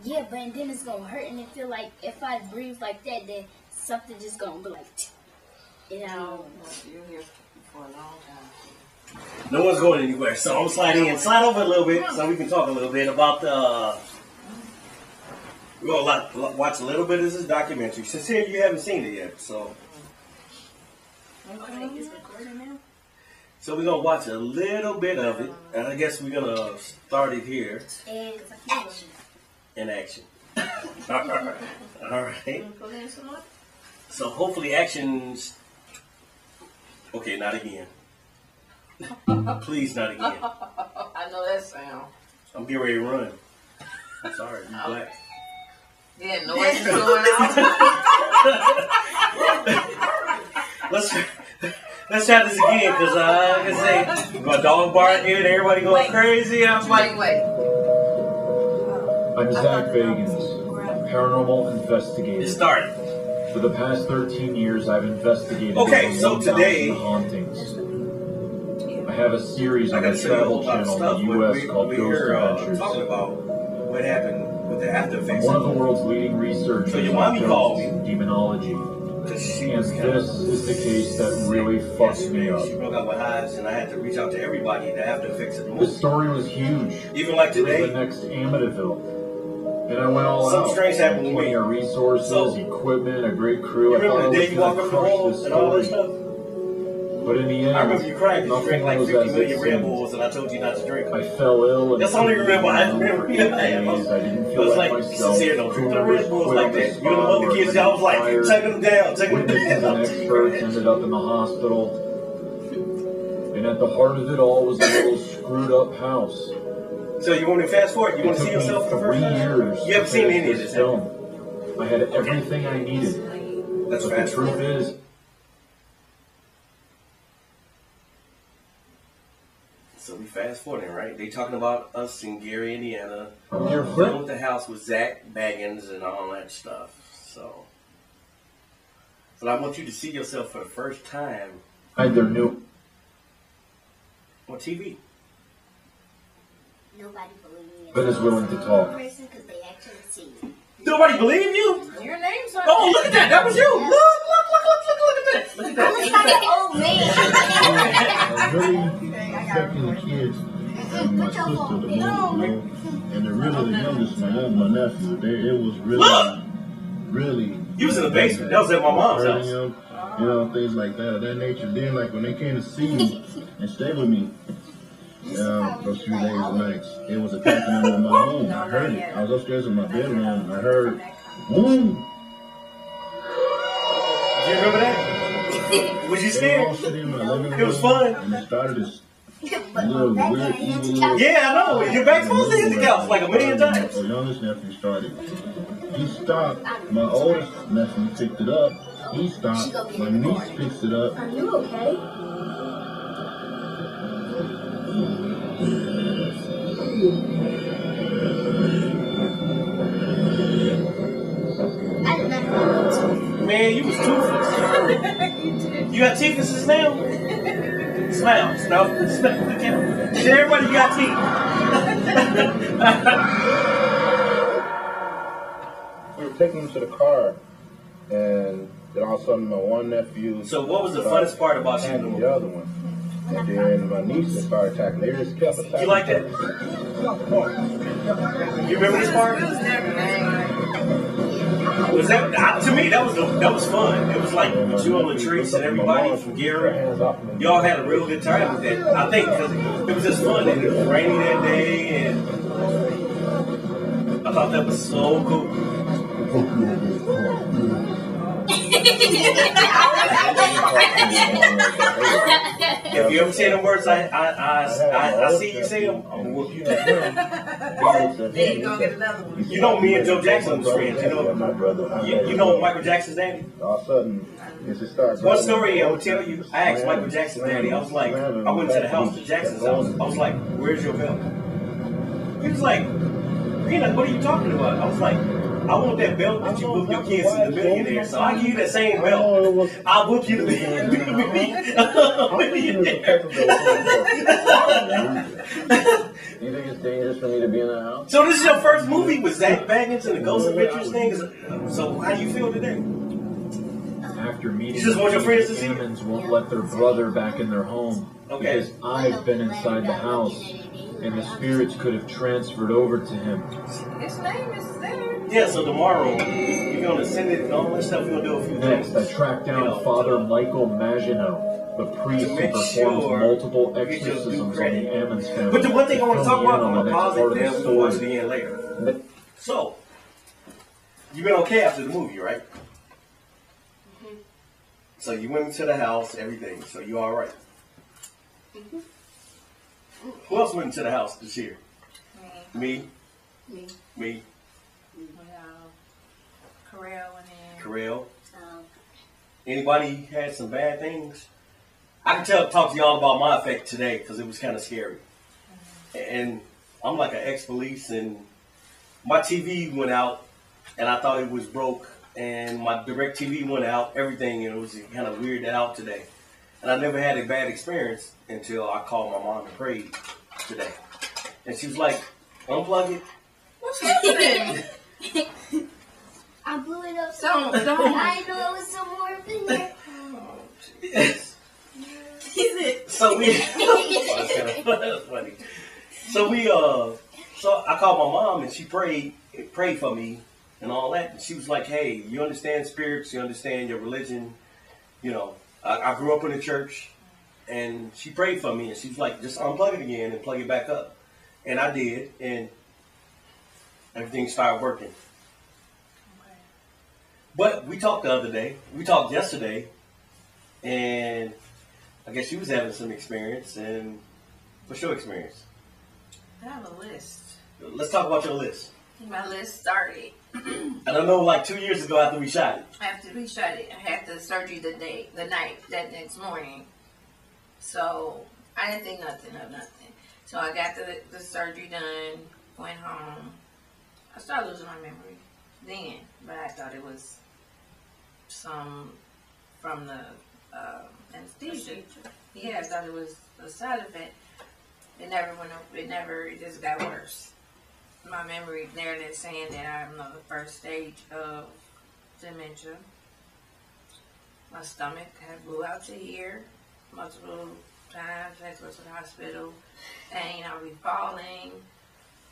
Yeah, but then it's gonna hurt, and it feel like if I breathe like that, then something just gonna be like, you know. You're here for a long time. No one's going anywhere, so I'm gonna slide in. Slide over a little bit so we can talk a little bit about the. We're gonna watch a little bit of this documentary. Since here you haven't seen it yet, so. Okay, it's recording now. So we're gonna watch a little bit of it, and I guess we're gonna start it here. And action. In action. All right. Put in some more. So hopefully actions. Okay, not again. Please, not again. I know that sound. I'm getting ready to run. I'm sorry, you black. Yeah, noise is going out. Let's try this again, because like I say, my dog barking and everybody going crazy. I was like, wait. I'm Zach Bagans, paranormal investigator. It started. For the past 13 years, I've investigated Okay, so today hauntings. I have a series I on got the to show you a whole Travel lot of Channel stuff. in the U.S. called We Ghost here Adventures. talking about what happened with the after I'm effects. one of the world's leading researchers So your mommy on called ghosts me. and demonology. Because she And was kind this is the case that really fucked me up. She broke up with hives, and I had to reach out to everybody. The after effects of the The movie. story was huge. Even like It was today. the next Amityville. And I went all Something out. strange happened to me. Plenty of resources, So, equipment, a great crew. You I thought remember I the was day you walked gonna up the crush wall this and all that story. stuff? But in the end, I remember you cried because you drank like nothing was 50 as it million Red seemed. Bulls, and I told you not to drink them. I fell ill. And That's the only remember I remember. I didn't feel like like myself. sincere, don't drink the Red Bulls like that. You know, other kids, I was like, taking them down, taking them Witnesses down. and experts ended up in the hospital. And at the heart of it all was a little screwed up house. So you want to fast forward? You It want to took see me yourself for the first 3 time? years. You haven't to seen finish any of this, have film. you? I had everything I needed. That's But the fast truth forward. is, So we fast forwarding, right? They talking about us in Gary, Indiana, you're dealing with the house with Zach Bagans and all that stuff. So, but I want you to see yourself for the first time either knew. on TV. Nobody believed me. But is willing to talk. Person because they actually see me. Nobody believe you? Your name's on Oh, look at that! That was you! Look at that! Look at that! I'm like an old man. I was really expecting the kids and my sister the most, you know, and the youngest, my nephew. It was really. You was in the basement. That was at my mom's house. You know, things like that, of that nature. Then, like when they came to see me and stay with me, those few days and nights, it was attacking me in my home. I heard it. I was upstairs in my bedroom, and I heard, boom. Do you remember that? Was you They all scared? sitting in my living room. It was fun. And it started this But little my weird, back evil against the little. couch. Yeah, I know. Your back's supposed to hit the couch like a million times. My youngest nephew started. He stopped. My oldest nephew picked it up. He stopped. My niece picks it up. Are you okay? I did not know. Man, you was toothless. You got teeth in this now? Smile. Smile. Tell everybody you got teeth. We were taking him to the car, and then all of a sudden my one nephew. So what was the funnest part about you? attacking the other one? And then my niece just started attacking. They just kept attacking. You like that? You remember this part? Was that to me? That was fun. It was like you on the trees and everybody from Gary. Y'all had a real good time with that. I think because it was just fun and it was rainy that day, and I thought that was so cool. If you ever say the words I see you say them, I'm gonna whoop you. Then you gonna get another one. You know me and Joe Jackson was friends. You know Michael Jackson's daddy. All of a sudden, it just started. One story I will tell you. I asked Michael Jackson's daddy. I was like, I went to the house, the Jackson's house. I was like, "Where's your belt?" He was like, "Peanut, what are you talking about?" I was like, "I want that belt that you whoop your kids to the millionaire. So I give you that same belt. I'll whoop you to the millionaire." You think it's dangerous for me to be in the house? So this is your first movie with Zach Baggins and the Ghost Adventures thing? So how do you feel today? After meeting, You just want your friends to see it? Ammons won't let their brother back in their home Okay. because I've been inside the house, and the spirits could have transferred over to him. His name is there. Yeah, so tomorrow you're gonna send it and all that stuff. You're gonna do a few Next, things. I tracked down You know, Father Michael Maginot, the priest to who make performs sure multiple you get your due exorcisms on credit. the Ammons family. But the one thing I want to talk about, I'm on the gonna next pause part it, of then the we'll watch story. the end later. But So, you've been okay after the movie, right? Mhm. So you went into the house, everything. So you all right? Mhm. Who else went into the house this year? Me. Me, Me. Corral and then. Karel. Um, Anybody had some bad things? I can talk to y'all about my effect today because it was kind of scary. And I'm like an ex-police, and my TV went out, and I thought it was broke, and my direct TV went out, everything, and it was kind of weirded out today. And I never had a bad experience until I called my mom and prayed today. And she was like, unplug it. What's happening? I blew it up. Don't. I know it was some more up in there. So we, that's funny. So we, so I called my mom and she prayed for me and all that. And she was like, "Hey, you understand spirits? You understand your religion? You know, I grew up in the church." And she prayed for me and she was like, "Just unplug it again and plug it back up." And I did, and everything started working. Okay. But we talked the other day. We talked yesterday, and I guess you was having some experience. And what's your experience? I have a list. Let's talk about your list. My list started And I know, like 2 years ago, after we shot it. after we shot it. I had the surgery the night, that next morning. So I didn't think nothing of nothing. So I got the surgery done, went home. I started losing my memory then, but I thought it was some from the anesthesia. Yeah, I thought it was a side effect. It never went up. It just got worse. My memory there is saying that I'm on the first stage of dementia. My stomach had blew out to here multiple times. I had to go to the hospital. Pain, I'll be falling.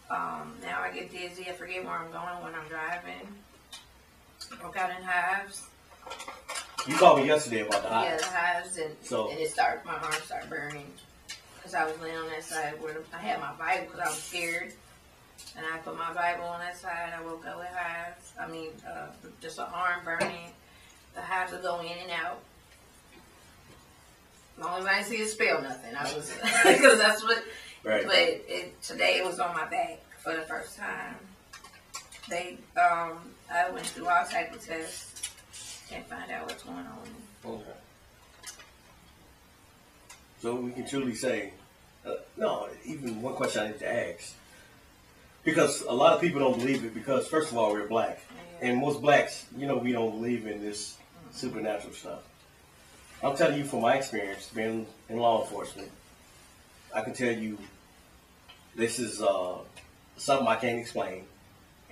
Now I get dizzy. I forget where I'm going when I'm driving. Broke out in hives. You called me yesterday about the Yeah, hives. the hives, and it started. My arm started burning because I was laying on that side where I had my Bible because I was scared, and I put my Bible on that side. I woke up with hives. I mean, just an arm burning. The hives would go in and out. As long as I didn't see it spell nothing, I was because that's what. Right. But today it was on my back for the first time. I went through all type of tests. Can't find out what's going on. Okay. So we can truly say, no, even one question I need to ask. Because a lot of people don't believe it because, first of all, we're black. And most blacks, we don't believe in this supernatural stuff. I'm telling you from my experience, being in law enforcement, I can tell you this is something I can't explain.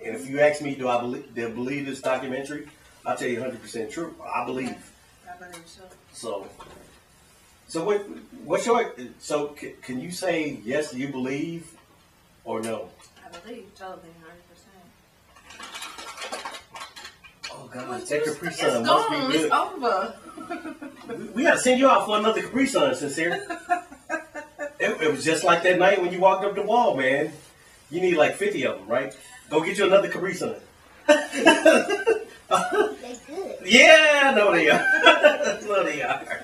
And if you ask me, do I believe this documentary? I'll tell you 100% true. I believe. I believe so. So can you say yes, you believe, or no? I believe totally 100%. Oh God, that Capri Sun It's must gone. be good. It's over. We gotta send you out for another Capri Sun, Sincere. It was just like that night when you walked up the wall, man. You need like 50 of them, right? Go get you another Capri Sun. They're good. Yeah, no they are. No they are.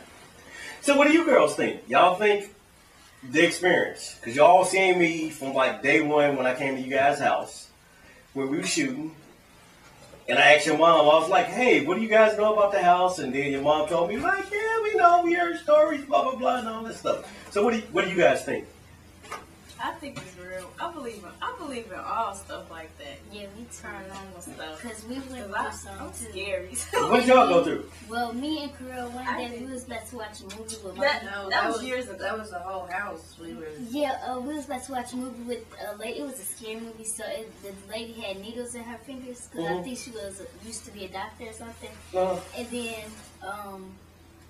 So what do you girls think? Y'all think the experience? Because y'all seen me from like day one when I came to you guys' house where we were shooting. And I asked your mom, I was like, hey, what do you guys know about the house? And then your mom told me, like, yeah, we know, we heard stories, blah, blah, blah, and all this stuff. So what do you guys think? I think it's real. I believe in all stuff like that. Yeah, me too. Paranormal stuff. Because we went through I'm something too. scary. What y'all go through? Well, me and Carell one I day did. we was about to watch a movie with my That was years ago. That was the whole house. We were. yeah, we was about to watch a movie with a lady. It was a scary movie, so the lady had needles in her fingers because I think she was used to be a doctor or something. And then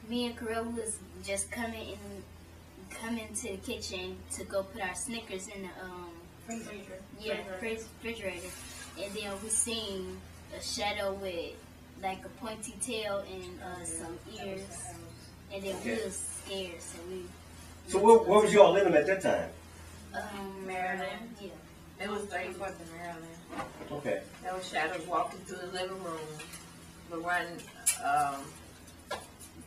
me and Carell was just coming to the kitchen to go put our Snickers in the refrigerator, and then we seen a shadow with like a pointy tail and some ears, and then we was scared, so we. So where was y'all living at that time? Maryland. Yeah. It was 34th in Maryland. Okay. There was shadows walking through the living room. The one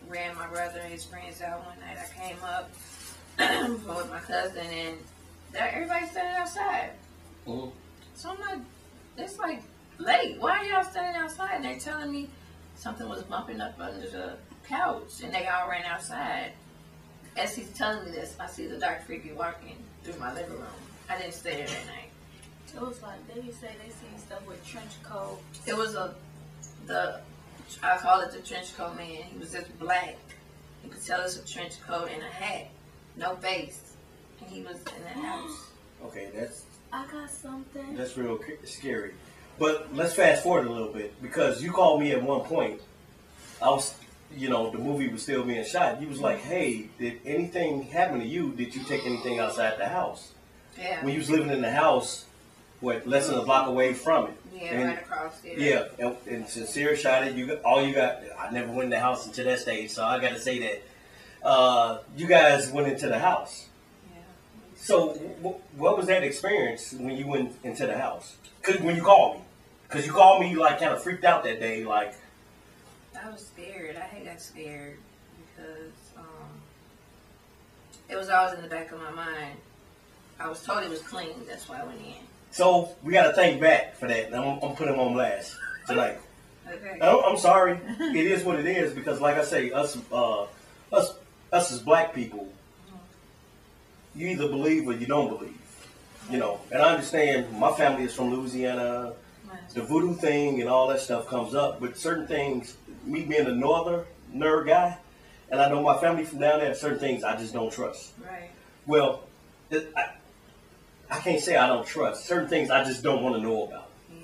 ran my brother and his friends out one night. I came up with my cousin and everybody's standing outside. Mm-hmm. So I'm like, it's like late. Why are y'all standing outside? And they're telling me something was bumping up under the couch and they all ran outside. As he's telling me this, I see the dark figure walking through my living room. I didn't stay there that night. It was like they say they seen stuff with trench coat. It was I call it the trench coat man. He was just black. You could tell it's a trench coat and a hat, no face, and he was in the house. Okay, I got something. that's real scary. But let's fast forward a little bit because you called me at one point. I was, the movie was still being shot. You was like, "Hey, did anything happen to you? Did you take anything outside the house?" Yeah. When you was living in the house, less than a block away from it. Yeah, right across there. Yeah, and Sincere shot it. I never went in the house until that stage, so I got to say that you guys went into the house. Yeah. So what was that experience when you went into the house? When you called me, because you called me like kind of freaked out that day, like. I was scared. I had got scared because it was always in the back of my mind. I was told it was clean. That's why I went in. So we got to thank back for that. I'm putting him on blast tonight. Okay. I'm sorry. It is what it is because, like I say, us as black people, you either believe or you don't believe. And I understand my family is from Louisiana. The voodoo thing and all that stuff comes up, but certain things, me being a northerner guy, and I know my family from down there, certain things I just don't trust. Right. Well, I can't say I don't trust. Certain things I just don't want to know about. Yeah.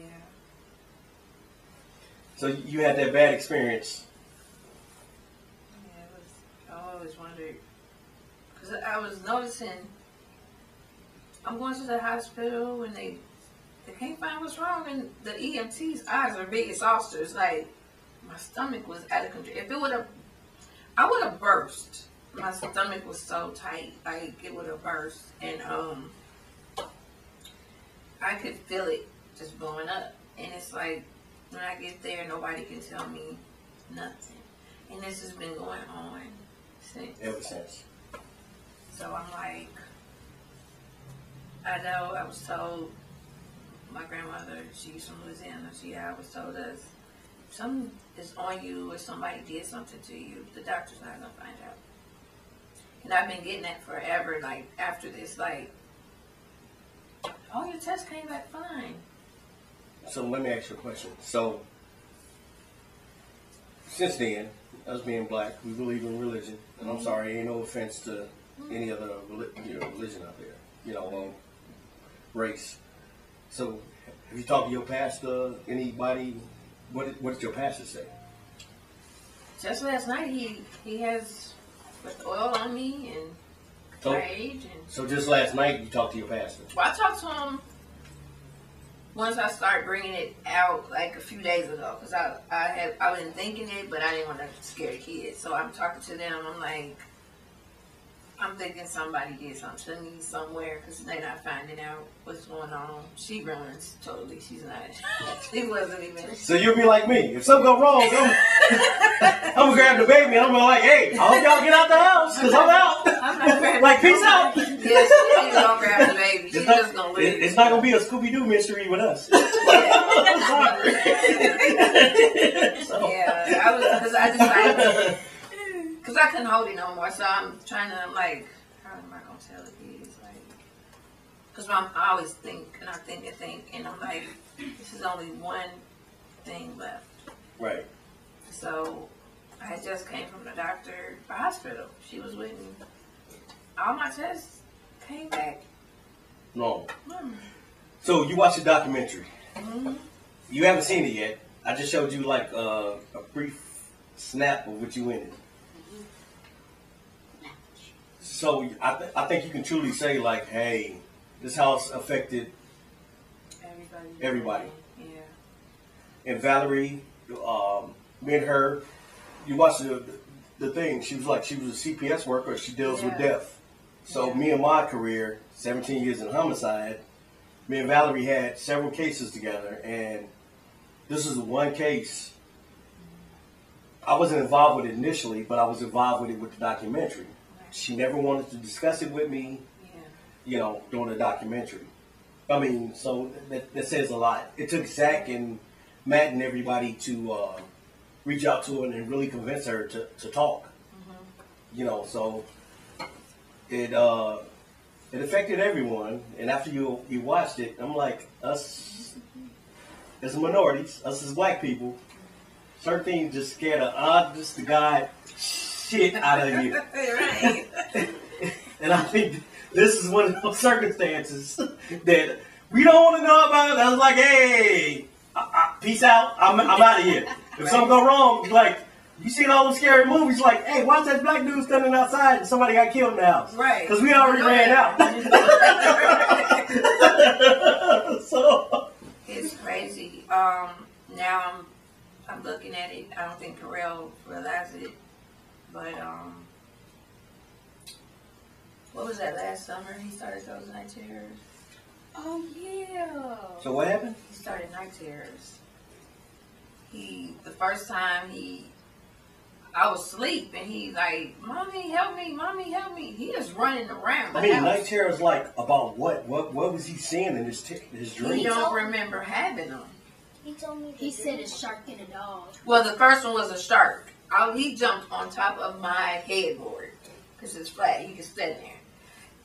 So you had that bad experience. Yeah, I always wondered. Because I was noticing, I'm going to the hospital and they can't find what's wrong. And the EMT's eyes are big as saucers. Like, my stomach was out of control. If it would have, I would have burst. My stomach was so tight. Like, it would have burst. And, I could feel it just blowing up. And it's like, when I get there, nobody can tell me nothing. And this has been going on since. Ever since. So I'm like, I know I was told, my grandmother, she's from Louisiana, she always told us, if something is on you or somebody did something to you, the doctor's not going to find out. And I've been getting that forever, like, after this, like, oh, your test came back fine. So let me ask you a question. So, since then, us being black, we believe in religion. And I'm sorry, ain't no offense to any other religion out there, race. So, have you talked to your pastor, anybody? What did your pastor say? Just last night, he has put the oil on me and prayed. So just last night, you talked to your pastor? Well, I talked to him once I started bringing it out, like a few days ago, because I been thinking it, but I didn't want to scare the kids. So I'm talking to them. I'm like, I'm thinking somebody did something to me somewhere because they're not finding out what's going on. She runs totally. She's not. She wasn't even. So you'll be like me. If something go wrong, I'm gonna grab the baby and I'm gonna be like, hey, I hope y'all get out the house because I'm out. I'm not grabbing like, peace out. Yeah, she ain't gonna grab the baby. She's just gonna leave. It's not gonna be a Scooby-Doo mystery with us. I'm sorry. Yeah, I decided. Because I couldn't hold it no more, so I'm like, how am I going to tell the kids? Like, Because I always think, and I think, and I'm like, this is only one thing left. Right. So I just came from the doctor, the hospital. She was with me. All my tests came back. No. So you watched the documentary. Mm-hmm. You haven't seen it yet. I just showed you like a brief snap of what you in it. So I think you can truly say like, hey, this house affected everybody. Yeah. And Valerie, me and her, you watched the thing. She was a CPS worker. She deals with death. So me and my career, 17 years in homicide, me and Valerie had several cases together, and this is the one case I wasn't involved with it initially, but I was involved with it with the documentary. She never wanted to discuss it with me, during the documentary. I mean, so that says a lot. It took Zach and Matt and everybody to reach out to her and really convince her to talk. Mm-hmm. So it affected everyone. And after you watched it, I'm like, us as minorities, us as black people, certain things just scared the God shit out of you. Right. And I think this is one of those circumstances that we don't want to know about. I was like, hey, peace out. I'm out of here. If something go wrong, like, you seen all those scary movies, like, hey, watch that black dude standing outside and somebody got killed in the house. Right. Because we already ran out. So it's crazy. Now I'm looking at it. I don't think Carell realized it, but what was that last summer? He started those night terrors. Oh yeah. So what happened? He started night terrors. The first time I was asleep and he's like, "Mommy, help me! Mommy, help me!" He is running around. Night terrors like about what? What was he seeing in his dream? He don't remember having them. He told me. He said a shark and a dog. Well, the first one was a shark. He jumped on top of my headboard because it's flat. He could stand there,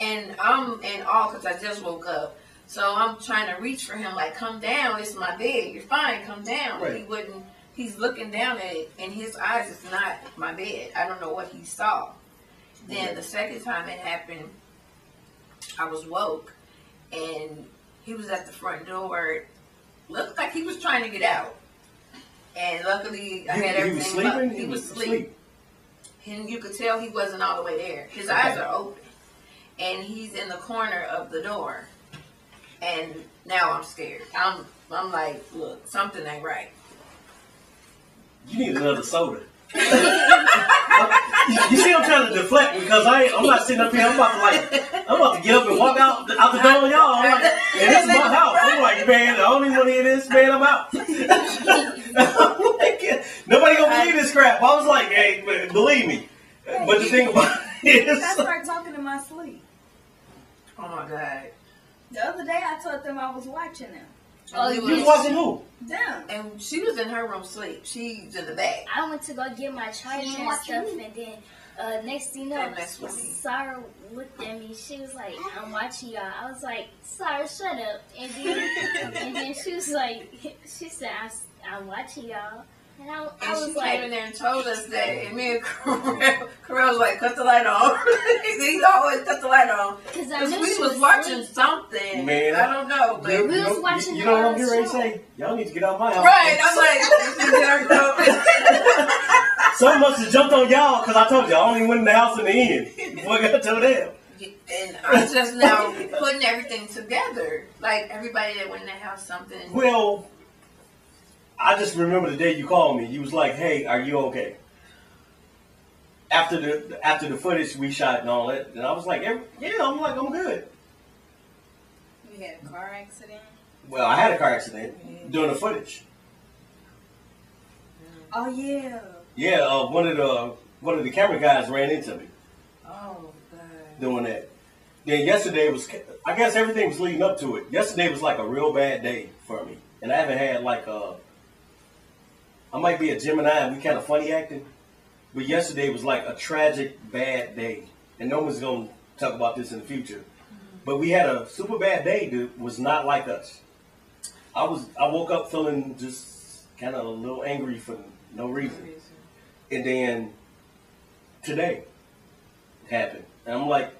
and I'm in awe because I just woke up. So I'm trying to reach for him, like, come down. It's my bed. You're fine. Come down. Right. He wouldn't. He's looking down at it, and his eyes is not my bed. I don't know what he saw. Then the second time it happened, I was woke, and he was at the front door. Looked like he was trying to get out. And luckily, I had everything up. He was asleep. And you could tell he wasn't all the way there. His eyes are open. And he's in the corner of the door. And now I'm scared. I'm like, look, something ain't right. You need another soda. You see, I'm trying to deflect because I'm not sitting up here. I'm about to get up and walk out the door on y'all. I'm like, and this is my house. I'm like, man, I don't even want to hear this, man. I'm out. Nobody gonna believe this crap. I was like, hey, believe me. But the thing about it is, I started talking in my sleep. Oh my God. The other day I told them I was watching them. Oh, you was watching who? Them. And she was in her room asleep. She's in the back. I went to go get my charger and stuff, and then next thing you know, Sarah looked at me. She was like, "I'm watching y'all." I was like, "Sarah, shut up." And then she was like, she said, "I'm watching y'all." And I was she like, came in there and told us that, and me and Carell was like, cut the light on. He always cut the light on. Because we was watching something. Man, I don't know. But we was watching you know what I'm getting ready to say? Y'all need to get out of my house. Right, I'm like, someone must have jumped on y'all because I told you I only went in the house in the end before I got to them. And I'm just now putting everything together. Like, everybody that went in the house, something. Well, I just remember the day you called me. You was like, "Hey, are you okay?" After the footage we shot and all that, and I was like, "Yeah, I'm good." You had a car accident? Well, I had a car accident during the footage. Oh yeah. Yeah, one of the camera guys ran into me. Oh God. Doing that. Then yesterday was, I guess everything was leading up to it. Yesterday was like a real bad day for me, and I haven't had like I might be a Gemini and we kind of funny acting, but yesterday was like a tragic bad day, and no one's gonna talk about this in the future. but we had a super bad day that was not like us. I woke up feeling just kind of a little angry for no reason. And then today happened. And I'm like,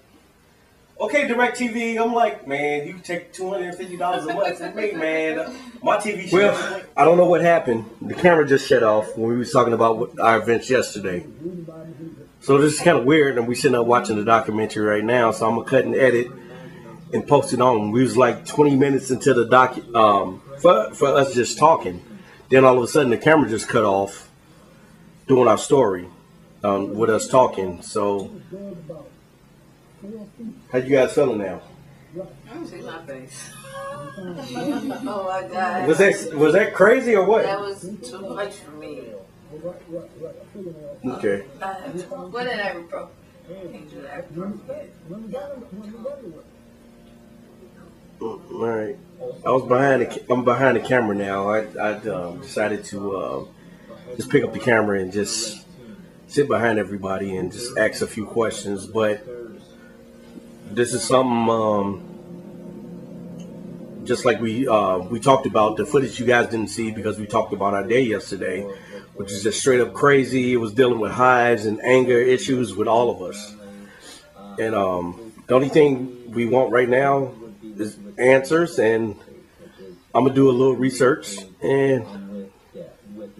okay, DirecTV. I'm like, man, you take $250 a month from me, man. My TV show. Well, I don't know what happened. The camera just shut off when we was talking about our events yesterday. So this is kind of weird, and we sitting up watching the documentary right now. So I'm gonna cut and edit and post it on. We was like 20 minutes into the for us just talking. Then all of a sudden the camera just cut off doing our story with us talking. So how you guys feeling now? I don't see my face. Oh my God. Was that crazy or what? That was too much for me. Okay. What did I repro? Can't do that. All right. I'm behind the camera now. I decided to just pick up the camera and just sit behind everybody and just ask a few questions. But this is something just like we talked about the footage you guys didn't see because we talked about our day yesterday, which is just straight up crazy. It was dealing with hives and anger issues with all of us. And the only thing we want right now is answers, and I'm gonna do a little research, and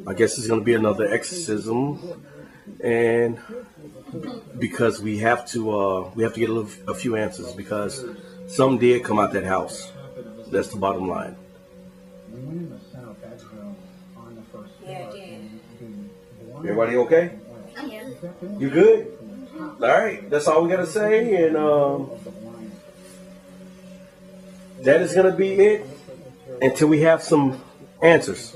I guess it's gonna be another exorcism, and because we have to get a few answers because some did come out that house. That's the bottom line. Yeah, yeah. Everybody okay? Yeah. You good? All right, that's all we gotta say, and that is gonna be it until we have some answers.